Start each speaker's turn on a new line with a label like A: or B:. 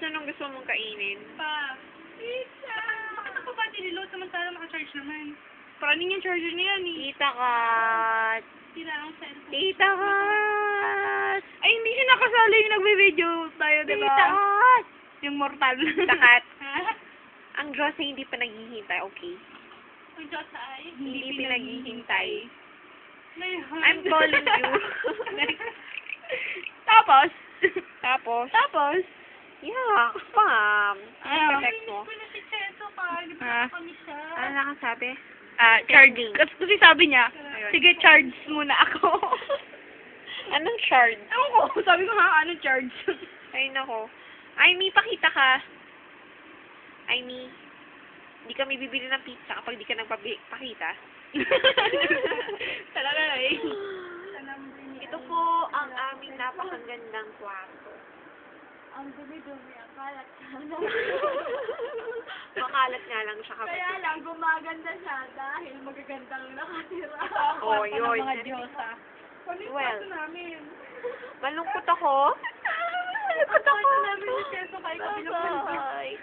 A: anong gusto mong kainin?
B: Pa. Pizza! Bakit ako ba niliload samantala naka-charge naman?
A: Paraning yung charger niya yan eh. Tita Kat!
B: Sira ang cellphone.
A: Tita Kat! Ay, hindi siya nakasali yung nagbe-video tayo, diba? Tita Kat!
B: Yung mortal.
A: Tita Kat,
B: Ha?
A: ang Diyos ay hindi pa naghihintay, okay?
B: Ang Diyos ay
A: Hindi pinaghihintay.
B: Ngayon.
A: I'm calling you.
B: Tapos?
A: Tapos? Yeah, spam.
B: Ano?
A: Text mo.
B: Ko na si Cheto pa.
A: Ah.
B: Kami siya.
A: Ano nakasabi?
B: Charge.
A: Ending.
B: Kasi sabi niya,
A: Ayun.
B: sige, charge muna ako.
A: Anong shard?
B: Ewan ko, sabi ko nga, ano charge?
A: Ay, nako. Ay, Mi, pakita ka. Ay, Mi, hindi kami bibili ng pizza kapag di ka nagpakita.
B: Talaga eh.
A: Ito po ang aming napakagandang kwarto.
B: Ang dumi-dumi, ang kalat
A: Makalat nga lang siya kapag.
B: Kaya lang, gumaganda siya dahil magagandang nakatira.
A: Oh, yun.
B: Ng mga Diyosa. Ano yung
A: Well.
B: kwarto namin?
A: Malungkot ako.
B: Malungkot ako. Ang kwarto namin ni Cheto kay Kabilang.
A: Bye.